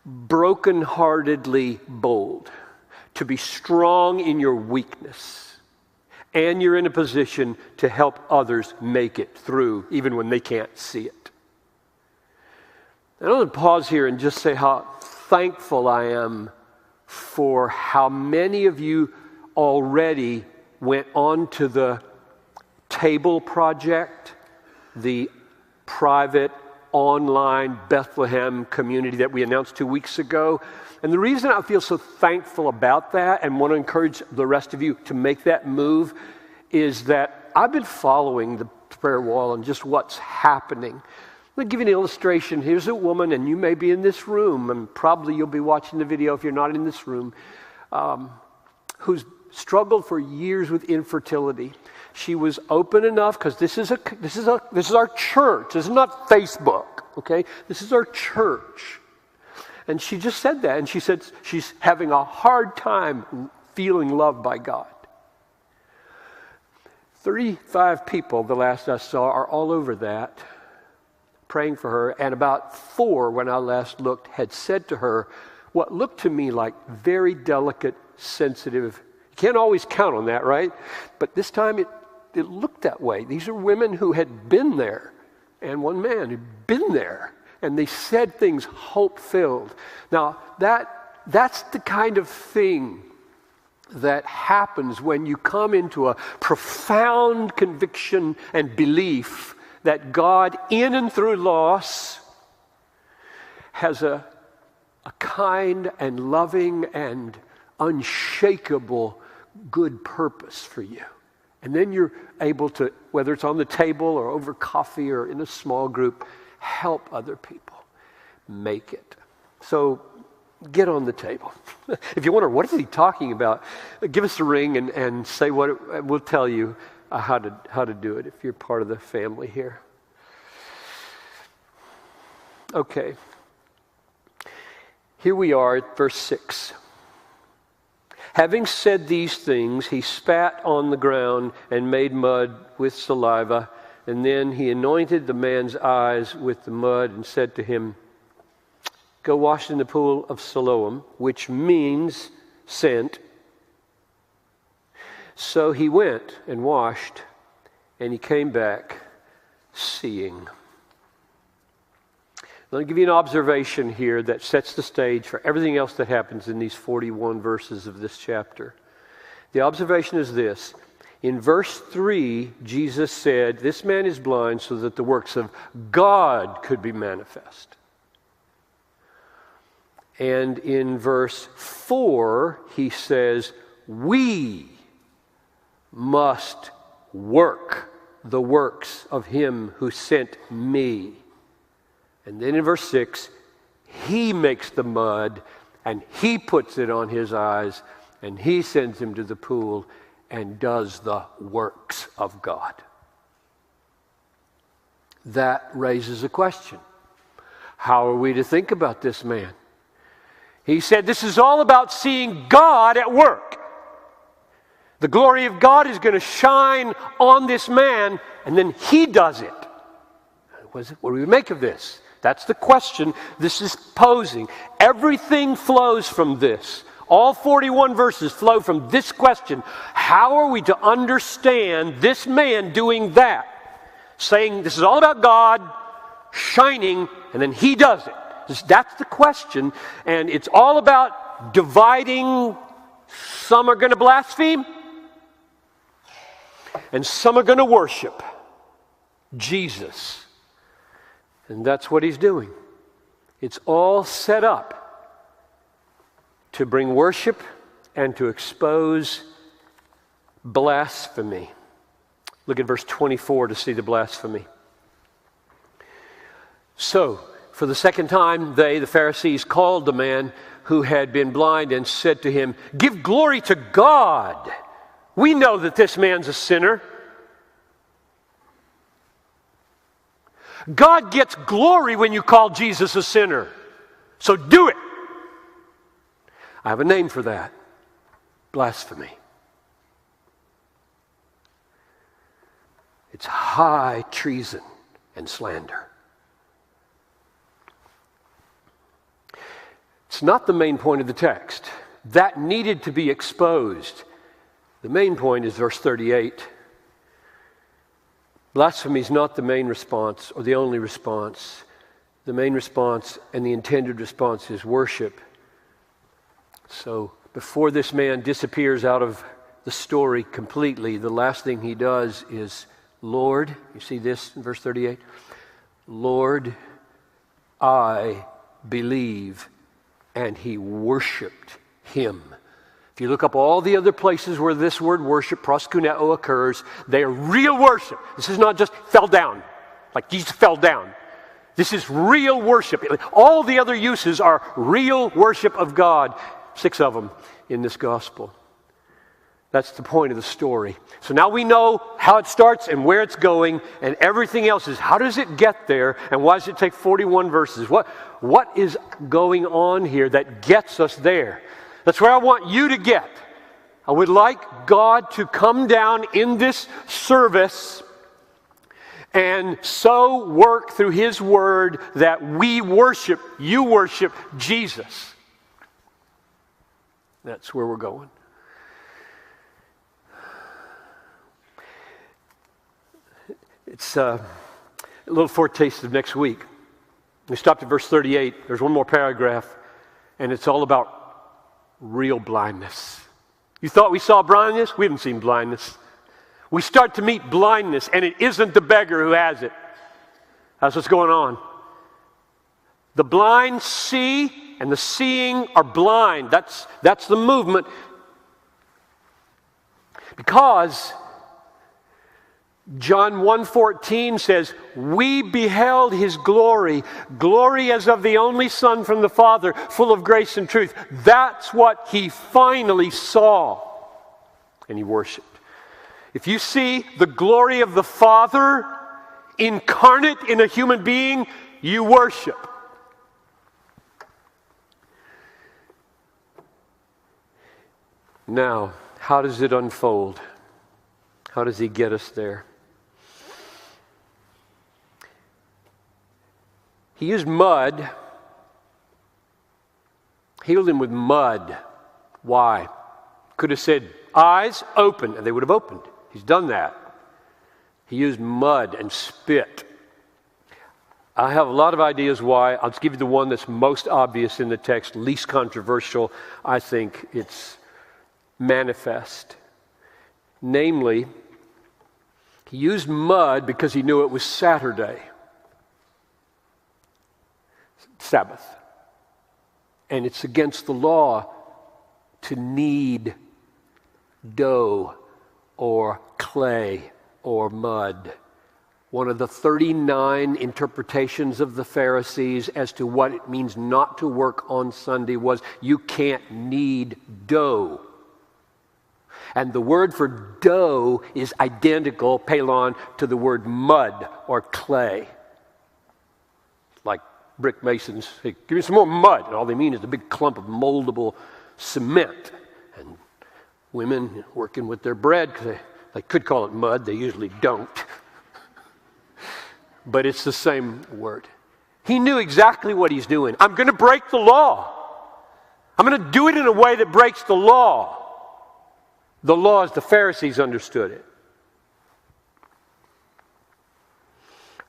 brokenheartedly bold, to be strong in your weakness, and you're in a position to help others make it through, even when they can't see it. I want to pause here and just say how thankful I am for how many of you already went on to the Table Project, the private online Bethlehem community that we announced 2 weeks ago. And the reason I feel so thankful about that and want to encourage the rest of you to make that move is that I've been following the prayer wall and just what's happening. Let me give you an illustration. Here's a woman, and you may be in this room, and probably you'll be watching the video if you're not in this room, who's struggled for years with infertility. She was open enough, because this is our church. This is not Facebook, okay? This is our church. And she just said that, and she said she's having a hard time feeling loved by God. 35 people, the last I saw, are all over that, praying for her, and about 4, when I last looked, had said to her what looked to me like very delicate, sensitive. You can't always count on that, right? But this time it looked that way. These are women who had been there, and one man who'd been there, and they said things hope-filled. Now, that's the kind of thing that happens when you come into a profound conviction and belief that God, in and through loss, has a kind and loving and unshakable good purpose for you. And then you're able to, whether it's on the table or over coffee or in a small group, help other people make it. So get on the table. If you wonder, what is he talking about? Give us a ring and say what we'll tell you how to do it if you're part of the family here. Okay. Here we are at verse 6. Having said these things, he spat on the ground and made mud with saliva, and then he anointed the man's eyes with the mud and said to him, "Go wash in the pool of Siloam," which means sent. So he went and washed, and he came back seeing. Let me give you an observation here that sets the stage for everything else that happens in these 41 verses of this chapter. The observation is this. In verse 3, Jesus said, "This man is blind so that the works of God could be manifest." And in verse 4, he says, "We must work the works of him who sent me." And then in verse 6, he makes the mud and he puts it on his eyes and he sends him to the pool and does the works of God. That raises a question. How are we to think about this man? He said this is all about seeing God at work. The glory of God is going to shine on this man, and then he does it. What do we make of this? That's the question this is posing. Everything flows from this. All 41 verses flow from this question. How are we to understand this man doing that? Saying this is all about God shining, and then he does it. That's the question, and it's all about dividing. Some are going to blaspheme, and some are going to worship Jesus. And that's what he's doing. It's all set up to bring worship and to expose blasphemy. Look at verse 24 to see the blasphemy. So, for the second time, they, the Pharisees, called the man who had been blind and said to him, "Give glory to God. We know that this man's a sinner." God gets glory when you call Jesus a sinner. So do it. I have a name for that. Blasphemy. It's high treason and slander. It's not the main point of the text. That needed to be exposed. The main point is verse 38. Blasphemy is not the main response or the only response. The main response and the intended response is worship. So before this man disappears out of the story completely, the last thing he does is, Lord, you see this in verse 38? Lord, I believe. And he worshiped him. If you look up all the other places where this word worship, proskuneo, occurs, they are real worship. This is not just fell down, like Jesus fell down. This is real worship. All the other uses are real worship of God. 6 of them in this gospel. That's the point of the story. So now we know how it starts and where it's going, and everything else is how does it get there, and why does it take 41 verses? What is going on here that gets us there? That's where I want you to get. I would like God to come down in this service and so work through His Word that we worship, you worship Jesus. That's where we're going. It's a little foretaste of next week. We stopped at verse 38. There's one more paragraph, and it's all about real blindness. You thought we saw blindness? We haven't seen blindness. We start to meet blindness, and it isn't the beggar who has it. That's what's going on. The blind see, and the seeing are blind. That's the movement. Because John 1:14 says, we beheld His glory, glory as of the only Son from the Father, full of grace and truth. That's what he finally saw, and he worshiped. If you see the glory of the Father incarnate in a human being, you worship. Now, how does it unfold? How does he get us there? He used mud, healed him with mud. Why? Could have said, eyes open, and they would have opened. He's done that. He used mud and spit. I have a lot of ideas why. I'll just give you the one that's most obvious in the text, least controversial. I think it's manifest. Namely, he used mud because he knew it was Saturday. Sabbath. And it's against the law to knead dough or clay or mud. One of the 39 interpretations of the Pharisees as to what it means not to work on Sunday was you can't knead dough. And the word for dough is identical, pelon, to the word mud or clay. Like brick masons, hey, give me some more mud. And all they mean is a big clump of moldable cement. And women working with their bread, because they could call it mud, they usually don't. But it's the same word. He knew exactly what he's doing. I'm going to break the law. I'm going to do it in a way that breaks the law. The law as the Pharisees understood it.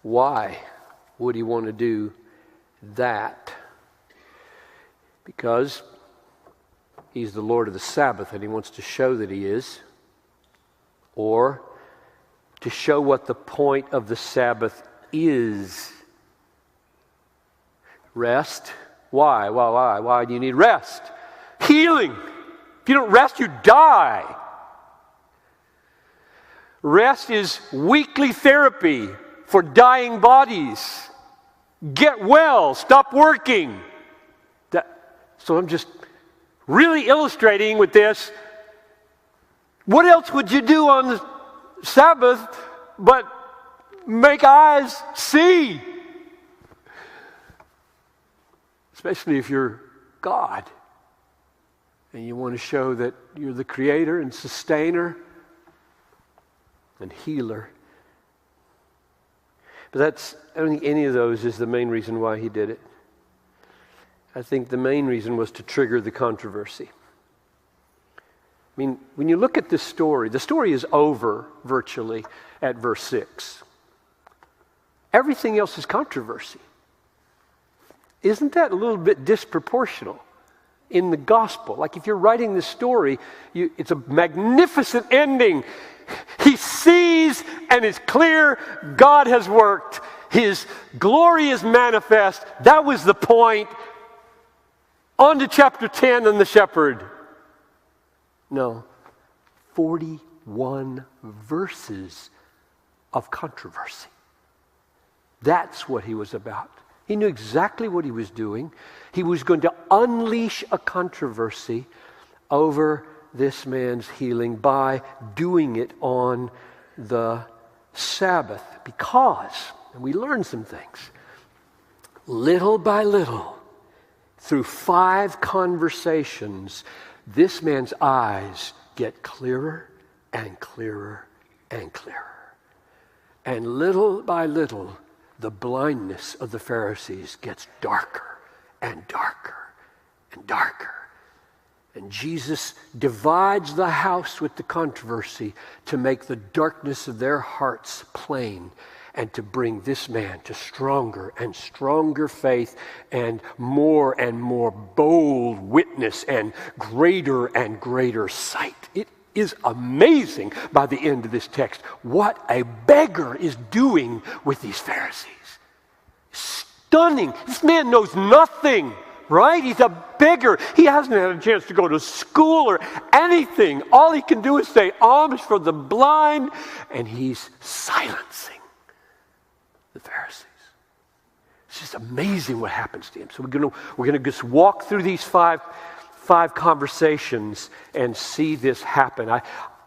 Why would he want to do that? Because he's the Lord of the Sabbath and he wants to show that he is. Or to show what the point of the Sabbath is. Rest. Why? Why do you need rest? Healing. If you don't rest, you die. Rest is weekly therapy for dying bodies. Get well. Stop working. So I'm just really illustrating with this. What else would you do on the Sabbath but make eyes see? Especially if you're God and you want to show that you're the creator and sustainer and healer. But I don't think any of those is the main reason why he did it. I think the main reason was to trigger the controversy. I mean, when you look at this story, the story is over virtually at verse 6. Everything else is controversy. Isn't that a little bit disproportional in the gospel? Like if you're writing this story, it's a magnificent ending. He sees and it's clear God has worked. His glory is manifest. That was the point. On to chapter 10 and the shepherd. No, 41 verses of controversy. That's what he was about. He knew exactly what he was doing. He was going to unleash a controversy over this man's healing by doing it on the Sabbath. Because, and we learned some things, little by little, through 5 conversations, this man's eyes get clearer and clearer and clearer. And little by little, the blindness of the Pharisees gets darker and darker and darker. And Jesus divides the house with the controversy to make the darkness of their hearts plain and to bring this man to stronger and stronger faith and more bold witness and greater sight. It is amazing by the end of this text what a beggar is doing with these Pharisees. Stunning. This man knows nothing, right? He's a beggar. He hasn't had a chance to go to school or anything. All he can do is say alms for the blind, and he's silencing the Pharisees. It's just amazing what happens to him. So we're gonna just walk through these five conversations and see this happen.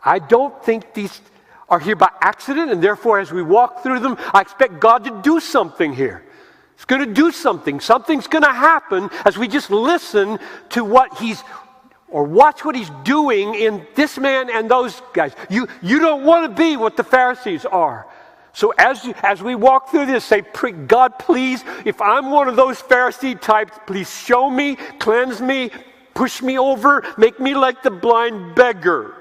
I don't think these are here by accident, and therefore as we walk through them, I expect God to do something here. He's going to do something. Something's going to happen as we just listen to what watch what he's doing in this man and those guys. You don't want to be what the Pharisees are. So as we walk through this, say, God, please, if I'm one of those Pharisee types, please show me, cleanse me, push me over, make me like the blind beggar.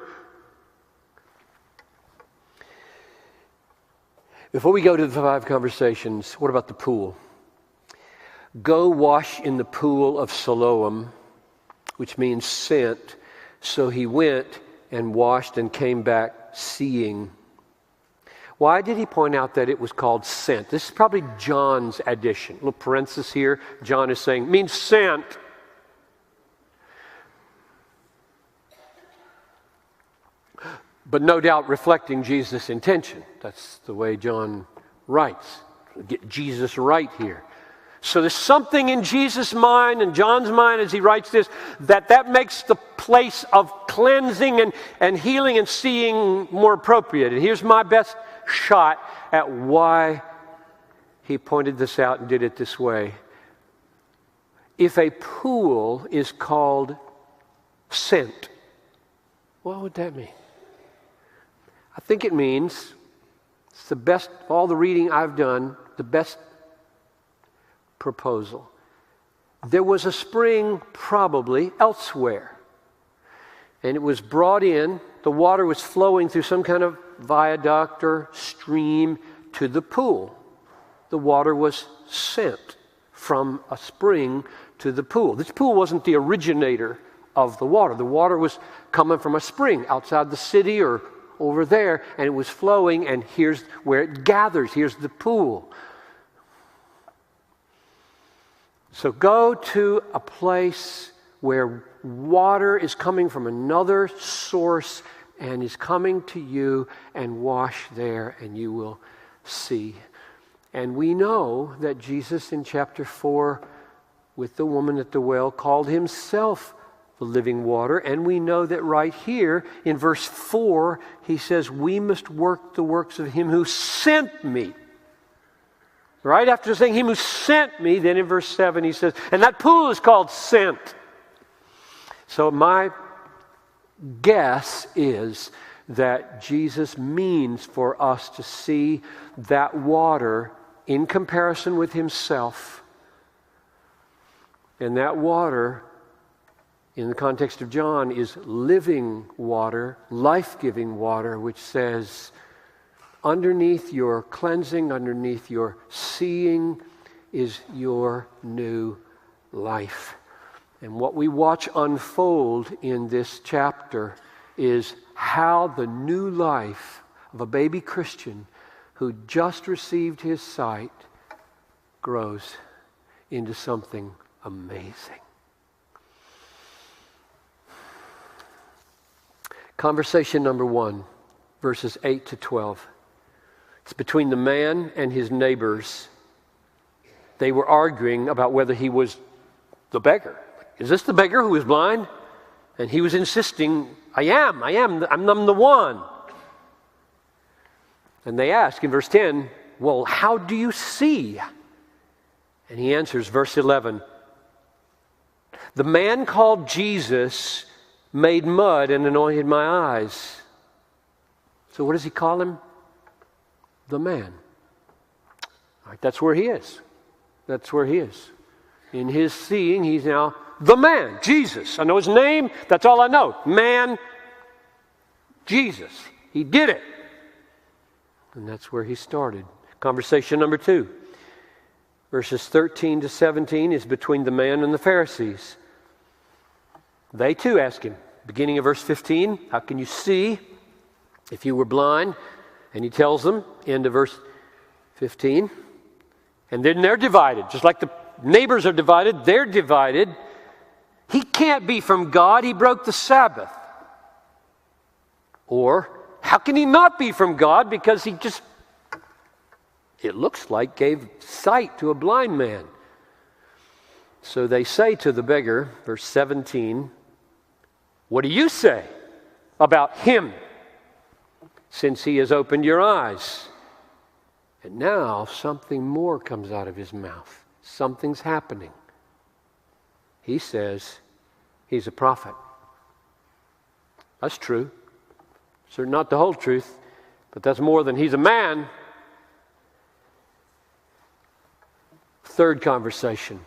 Before we go to the 5 conversations, what about the pool? Go wash in the pool of Siloam, which means sent. So he went and washed and came back seeing. Why did he point out that it was called sent? This is probably John's addition. A little parenthesis here. John is saying, means sent. But no doubt reflecting Jesus' intention. That's the way John writes. Get Jesus right here. So there's something in Jesus' mind and John's mind as he writes this that makes the place of cleansing and healing and seeing more appropriate. And here's my best shot at why he pointed this out and did it this way. If a pool is called sent, what would that mean? I think it means, it's the best, all the reading I've done, the best proposal. There was a spring probably elsewhere, and it was brought in, the water was flowing through some kind of viaduct or stream to the pool. The water was sent from a spring to the pool. This pool wasn't the originator of the water. The water was coming from a spring outside the city or over there, and it was flowing, and here's where it gathers. Here's the pool. So go to a place where water is coming from another source and is coming to you, and wash there, and you will see. And we know that Jesus in chapter 4 with the woman at the well called himself the living water. And we know that right here in verse 4, he says, we must work the works of him who sent me. Right after saying him who sent me, then in verse 7 he says, and that pool is called sent. So my guess is that Jesus means for us to see that water in comparison with himself And that water, in the context of John, is living water, life-giving water, which says, underneath your cleansing, underneath your seeing, is your new life. And what we watch unfold in this chapter is how the new life of a baby Christian who just received his sight grows into something amazing. Conversation number 1, verses 8 to 12. It's between the man and his neighbors. They were arguing about whether he was the beggar. Is this the beggar who is blind? And he was insisting, I'm the one. And they ask in verse 10, well, how do you see? And he answers, verse 11, the man called Jesus made mud and anointed my eyes. So what does he call him? The man. All right, that's where he is. That's where he is. In his seeing, he's now the man, Jesus. I know his name. That's all I know. Man, Jesus. He did it. And that's where he started. Conversation number 2. Verses 13 to 17 is between the man and the Pharisees. They too ask him, beginning of verse 15, how can you see if you were blind? And he tells them, end of verse 15. And then they're divided. Just like the neighbors are divided, they're divided. He can't be from God. He broke the Sabbath. Or, how can he not be from God? Because he just, it looks like, gave sight to a blind man. So they say to the beggar, verse 17, what do you say about him, since he has opened your eyes? And now something more comes out of his mouth. Something's happening. He says he's a prophet. That's true. Certainly not the whole truth, but that's more than he's a man. Third conversation,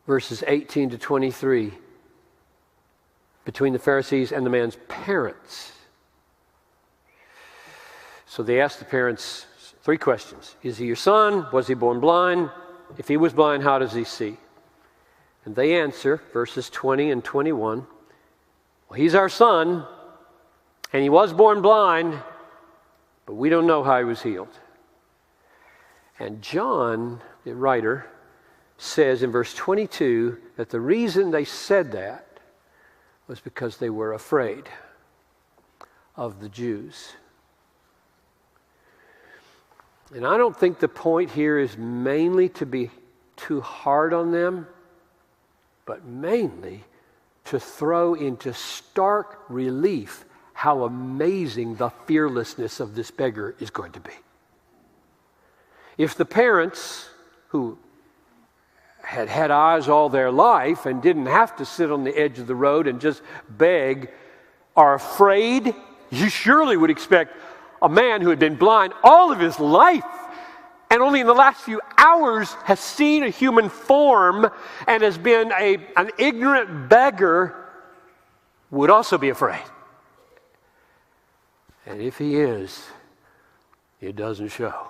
verses 18 to 23, between the Pharisees and the man's parents. So they asked the parents 3 questions. Is he your son? Was he born blind? If he was blind, how does he see? And they answer, verses 20 and 21, well, he's our son, and he was born blind, but we don't know how he was healed. And John, the writer, says in verse 22 that the reason they said that was because they were afraid of the Jews. And I don't think the point here is mainly to be too hard on them, but mainly to throw into stark relief how amazing the fearlessness of this beggar is going to be. If the parents, who had had eyes all their life and didn't have to sit on the edge of the road and just beg, are afraid, you surely would expect a man who had been blind all of his life and only in the last few hours has seen a human form and has been an ignorant beggar would also be afraid. And if he is, it doesn't show.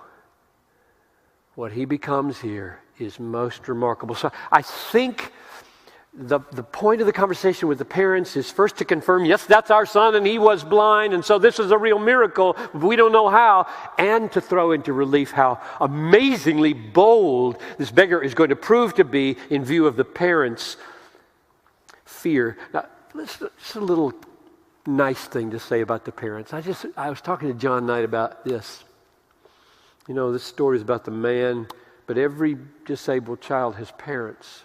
What he becomes here is most remarkable. So I think the point of the conversation with the parents is first to confirm, yes, that's our son and he was blind, and so this is a real miracle. We don't know how. And to throw into relief how amazingly bold this beggar is going to prove to be in view of the parents' fear. Now, just a little nice thing to say about the parents. I was talking to John Knight about this. You know, this story is about the man, but every disabled child has parents.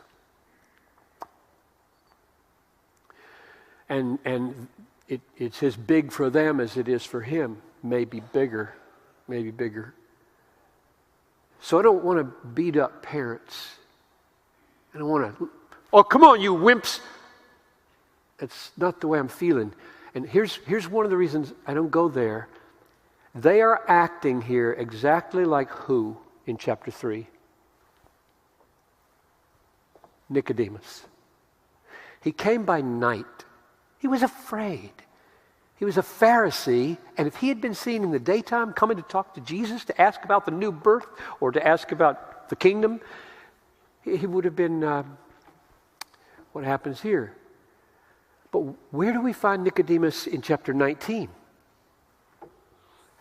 And it's as big for them as it is for him, maybe bigger. So I don't want to beat up parents. I don't want to, oh, come on, you wimps. It's not the way I'm feeling. And here's one of the reasons I don't go there. They are acting here exactly like who in chapter 3? Nicodemus. He came by night. He was afraid. He was a Pharisee, and if he had been seen in the daytime coming to talk to Jesus, to ask about the new birth or to ask about the kingdom, he would have been what happens here. But where do we find Nicodemus in chapter 19?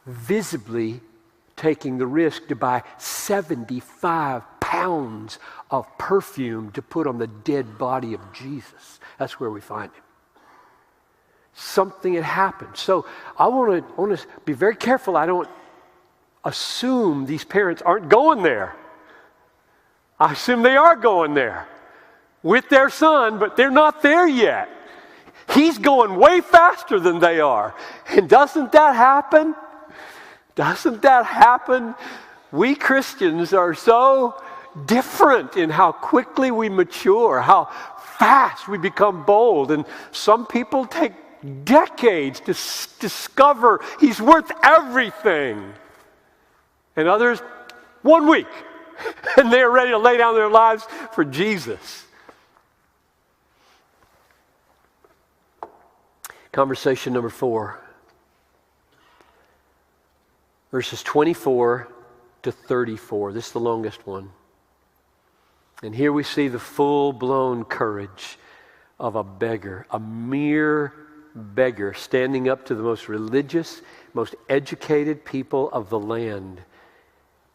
Visibly taking the risk to buy 75 pounds of perfume to put on the dead body of Jesus. That's where we find him. Something had happened. So I want to be very careful I don't assume these parents aren't going there. I assume they are going there with their son, but they're not there yet. He's going way faster than they are. And doesn't that happen? Doesn't that happen? We Christians are so different in how quickly we mature, how fast we become bold. And some people take decades to discover he's worth everything. And others, 1 week. And they're ready to lay down their lives for Jesus. Conversation number 4. Verses 24 to 34. This is the longest one. And here we see the full-blown courage of a beggar, a mere beggar, standing up to the most religious, most educated people of the land.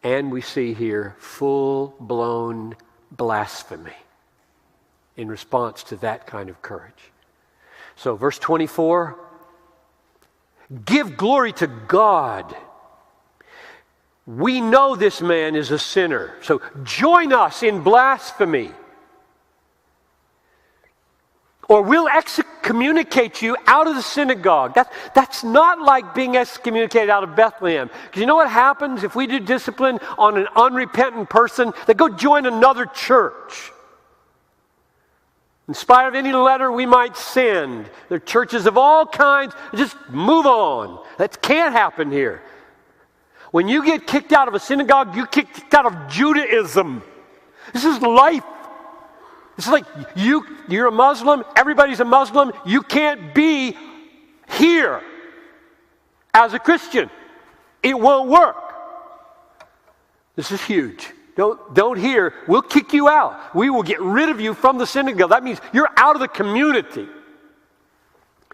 And we see here full-blown blasphemy in response to that kind of courage. So verse 24, give glory to God. We know this man is a sinner, so join us in blasphemy. Or we'll excommunicate you out of the synagogue. That's not like being excommunicated out of Bethlehem. Because you know what happens if we do discipline on an unrepentant person? They go join another church. In spite of any letter we might send, there are churches of all kinds. Just move on. That can't happen here. When you get kicked out of a synagogue, you get kicked out of Judaism. This is life. It's like you're a Muslim, everybody's a Muslim. You can't be here as a Christian. It won't work. This is huge. Don't hear, we'll kick you out. We will get rid of you from the synagogue. That means you're out of the community.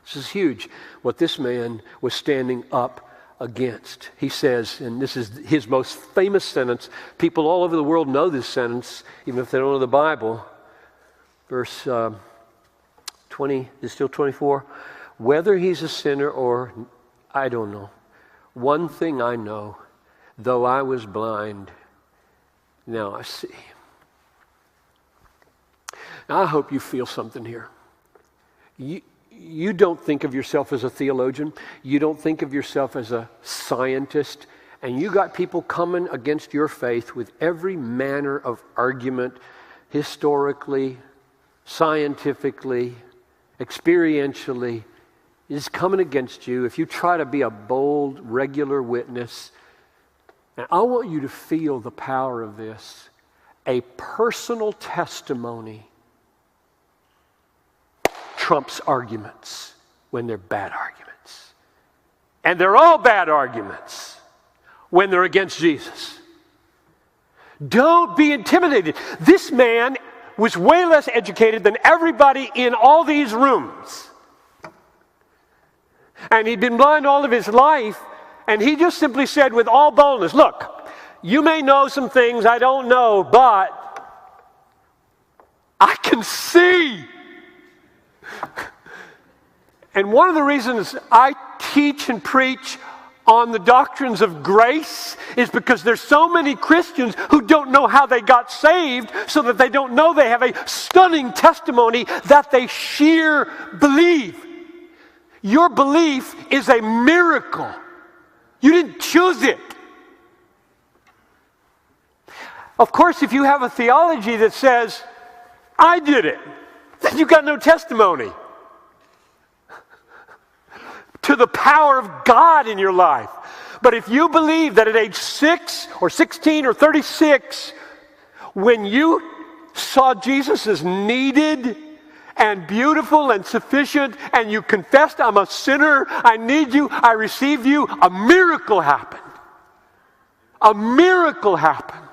This is huge, what this man was standing up against. He says, and this is his most famous sentence. People all over the world know this sentence, even if they don't know the Bible. Verse 20, is still 24. Whether he's a sinner or, I don't know. One thing I know, though I was blind, now I see. Now I hope you feel something here. You don't think of yourself as a theologian. You don't think of yourself as a scientist. And you got people coming against your faith with every manner of argument, historically, scientifically, experientially, is coming against you if you try to be a bold, regular witness. And I want you to feel the power of this. A personal testimony trumps arguments when they're bad arguments. And they're all bad arguments when they're against Jesus. Don't be intimidated. This man was way less educated than everybody in all these rooms. And he'd been blind all of his life, and he just simply said with all boldness, look, you may know some things I don't know, but I can see. And one of the reasons I teach and preach on the doctrines of grace is because there's so many Christians who don't know how they got saved, so that they don't know they have a stunning testimony that they sheer believe. Your belief is a miracle. You didn't choose it. Of course, if you have a theology that says, I did it, then you've got no testimony to the power of God in your life. But if you believe that at age 6 or 16 or 36, when you saw Jesus as needed and beautiful and sufficient, and you confessed, I'm a sinner, I need you, I receive you, a miracle happened. A miracle happened.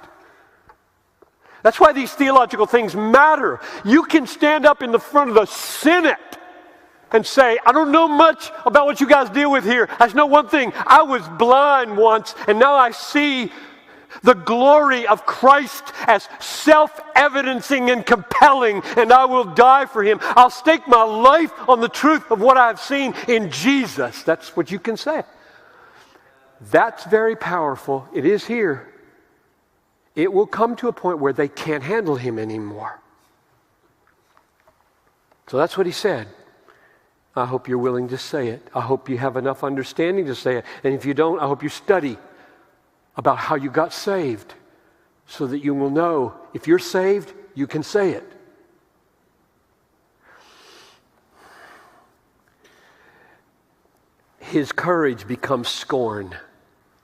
That's why these theological things matter. You can stand up in the front of the Senate and say, I don't know much about what you guys deal with here. I just know one thing. I was blind once, and now I see the glory of Christ as self-evidencing and compelling, and I will die for him. I'll stake my life on the truth of what I've seen in Jesus. That's what you can say. That's very powerful. It is here. It will come to a point where they can't handle him anymore. So that's what he said. I hope you're willing to say it. I hope you have enough understanding to say it. And if you don't, I hope you study about how you got saved so that you will know if you're saved, you can say it. His courage becomes scorn.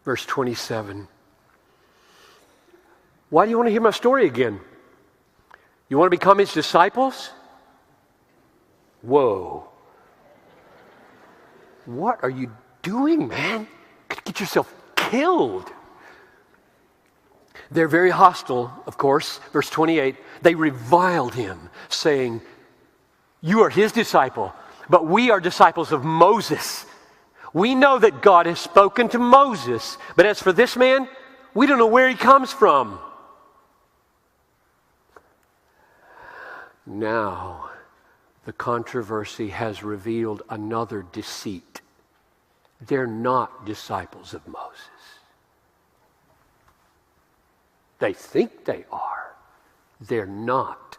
Verse 27. Why do you want to hear my story again? You want to become his disciples? Whoa. What are you doing, man? You could get yourself killed. They're very hostile, of course. Verse 28, they reviled him, saying, you are his disciple, but we are disciples of Moses. We know that God has spoken to Moses, but as for this man, we don't know where he comes from. Now, the controversy has revealed another deceit. They're not disciples of Moses. They think they are. They're not.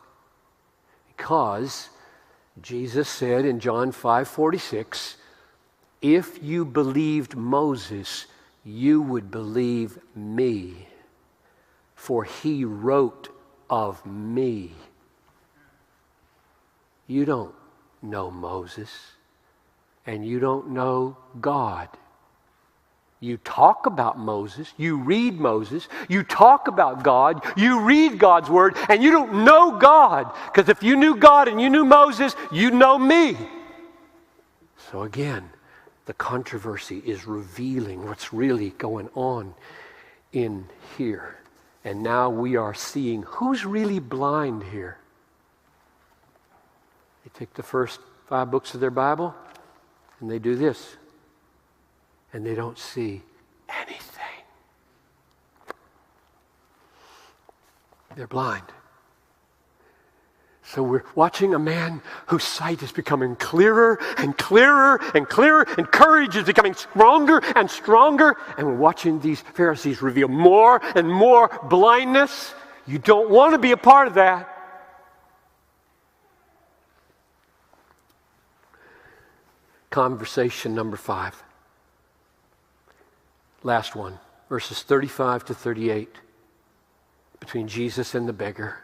Because Jesus said in John 5:46, if you believed Moses, you would believe me, for he wrote of me. You don't know Moses, and you don't know God. You talk about Moses, you read Moses, you talk about God, you read God's word, and you don't know God. Because if you knew God and you knew Moses, you know me. So again, the controversy is revealing what's really going on in here. And now we are seeing who's really blind here. They take the first 5 books of their Bible and they do this. And they don't see anything. They're blind. So we're watching a man whose sight is becoming clearer and clearer and clearer, and courage is becoming stronger and stronger. And we're watching these Pharisees reveal more and more blindness. You don't want to be a part of that. Conversation number 5. Last one, verses 35 to 38, between Jesus and the beggar.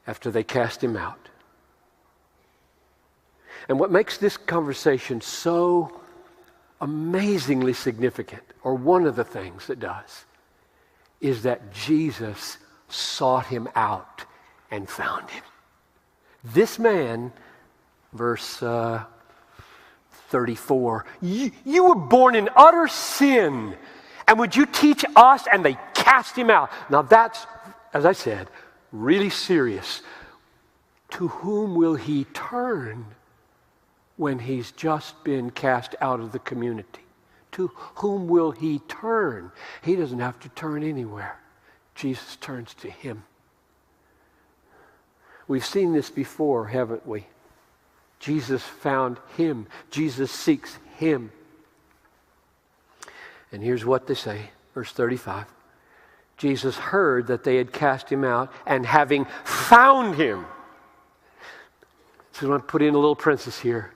After they cast him out. And what makes this conversation so amazingly significant, or one of the things it does, is that Jesus sought him out and found him. This man, verse 34, you were born in utter sin, and would you teach us? And they cast him out. Now that's, as I said, really serious. To whom will he turn when he's just been cast out of the community? To whom will he turn? He doesn't have to turn anywhere. Jesus turns to him. We've seen this before, haven't we? Jesus found him. Jesus seeks him. And here's what they say, verse 35. Jesus heard that they had cast him out, and having found him. So I'm going to put in a little parenthesis here.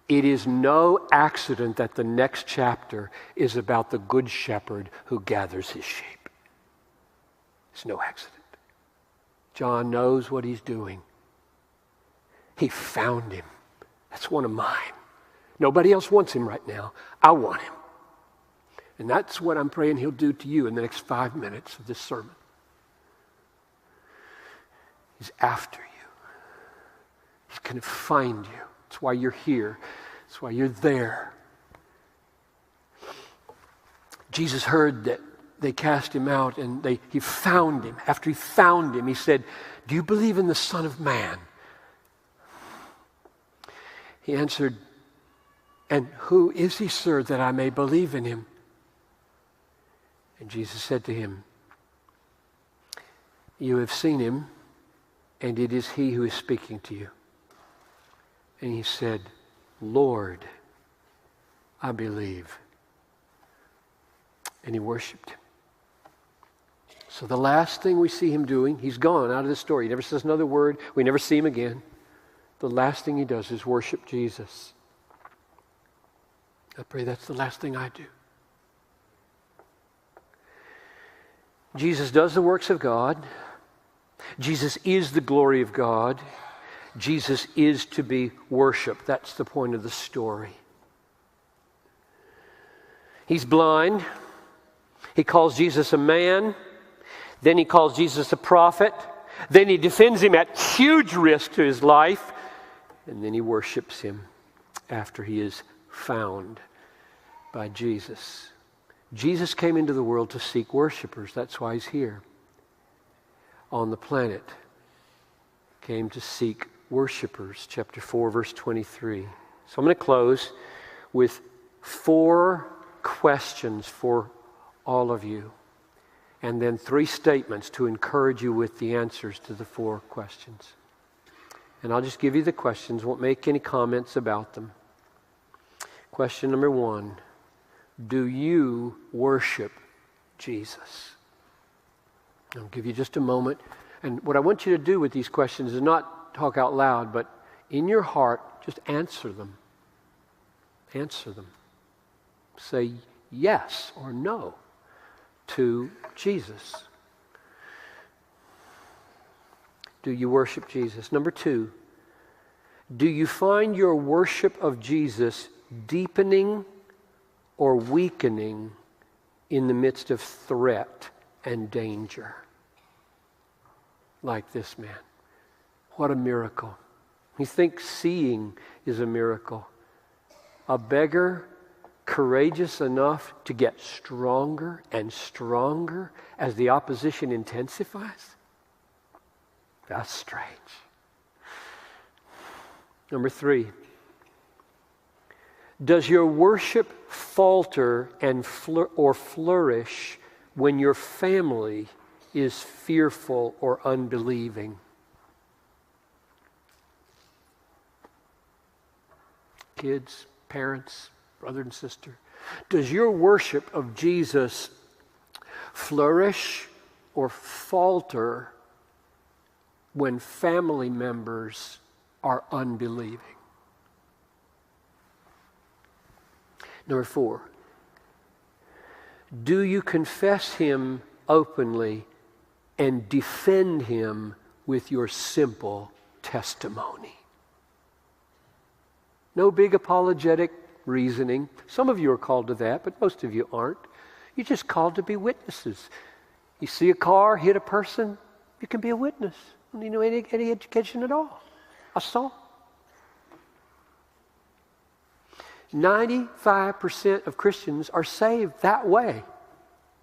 It is no accident that the next chapter is about the good shepherd who gathers his sheep. It's no accident. John knows what he's doing. He found him. That's one of mine. Nobody else wants him right now. I want him. And that's what I'm praying He'll do to you in the next 5 minutes of this sermon. He's after you. He's going to find you. That's why you're here. That's why you're there. Jesus heard that they cast him out, and he found him. After he found him, he said, "Do you believe in the Son of Man?" He answered, "And who is he, sir, that I may believe in him?" And Jesus said to him, "You have seen him, and it is he who is speaking to you." And he said, "Lord, I believe." And he worshiped him. So the last thing we see him doing, he's gone out of the story. He never says another word. We never see him again. The last thing he does is worship Jesus. I pray that's the last thing I do. Jesus does the works of God. Jesus is the glory of God. Jesus is to be worshiped. That's the point of the story. He's blind. He calls Jesus a man. Then he calls Jesus a prophet. Then he defends him at huge risk to his life. And then he worships him after he is found by Jesus. Jesus came into the world to seek worshipers. That's why he's here on the planet. Came to seek worshipers. Chapter 4, verse 23. So I'm going to close with 4 questions for all of you. And then 3 statements to encourage you with the answers to the 4 questions. And I'll just give you the questions, won't make any comments about them. Question number 1. Do you worship Jesus? I'll give you just a moment. And what I want you to do with these questions is not talk out loud, but in your heart, just answer them. Answer them. Say yes or no to Jesus. Do you worship Jesus? Number 2, do you find your worship of Jesus deepening or weakening in the midst of threat and danger? Like this man. What a miracle. You think seeing is a miracle. A beggar courageous enough to get stronger and stronger as the opposition intensifies? That's strange. Number 3, does your worship falter and flourish when your family is fearful or unbelieving? Kids, parents, brother and sister, does your worship of Jesus flourish or falter when family members are unbelieving? Number 4, do you confess him openly and defend him with your simple testimony? No big apologetic reasoning. Some of you are called to that, but most of you aren't. You're just called to be witnesses. You see a car hit a person, you can be a witness. You don't need any education at all. I saw. 95% of Christians are saved that way.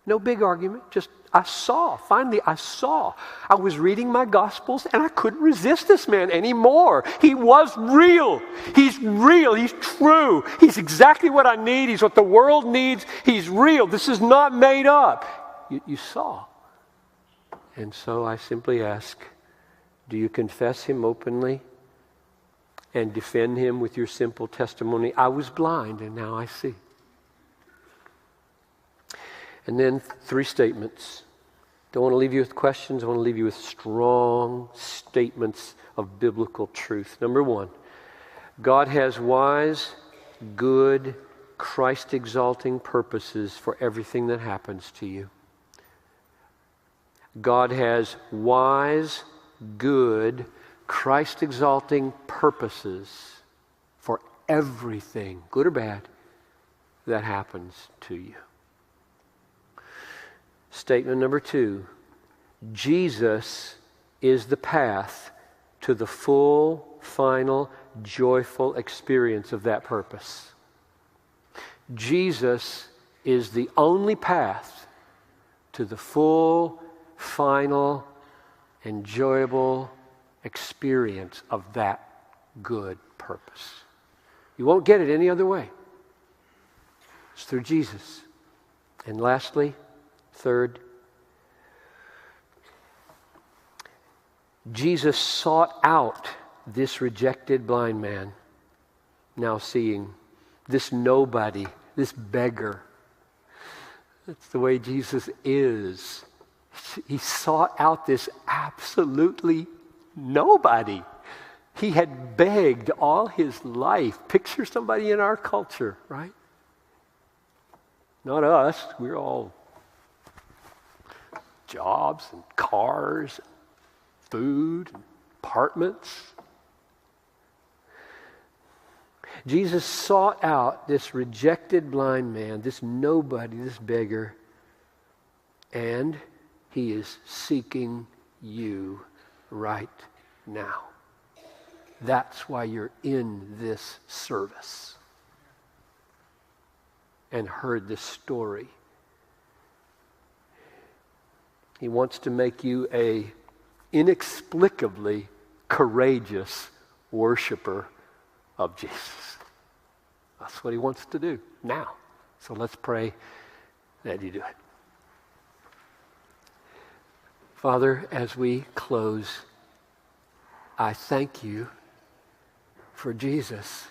No big argument, just I saw. Finally, I saw. I was reading my Gospels and I couldn't resist this man anymore. He was real. He's real. He's true. He's exactly what I need. He's what the world needs. He's real. This is not made up. You saw. And so I simply ask, do you confess him openly and defend him with your simple testimony? I was blind and now I see. And then 3 statements. Don't want to leave you with questions. I want to leave you with strong statements of biblical truth. Number 1, God has wise, good, Christ-exalting purposes for everything that happens to you. God has wise, good, Christ-exalting purposes for everything, good or bad, that happens to you. Statement number 2, Jesus is the path to the full, final, joyful experience of that purpose. Jesus is the only path to the full, final, enjoyable experience of that good purpose. You won't get it any other way. It's through Jesus. And lastly, third, Jesus sought out this rejected blind man, now seeing, this nobody, this beggar. That's the way Jesus is. He sought out this absolutely nobody. He had begged all his life. Picture somebody in our culture, right? Not us. We're all jobs and cars, and food, and apartments. Jesus sought out this rejected blind man, this nobody, this beggar, and he is seeking you right now. That's why you're in this service and heard this story. He wants to make you a inexplicably courageous worshiper of Jesus. That's what he wants to do now. So let's pray that you do it. Father, as we close, I thank you for Jesus.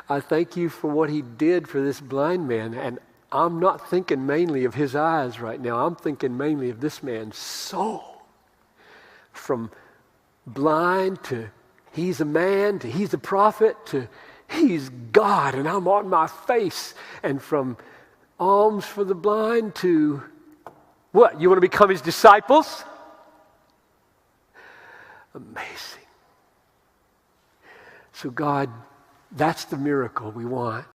I thank you for what he did for this blind man. And I'm not thinking mainly of his eyes right now. I'm thinking mainly of this man's soul. From blind to he's a man, to he's a prophet, to he's God and I'm on my face. And from alms for the blind to what? You want to become his disciples? Amazing. So God, that's the miracle we want.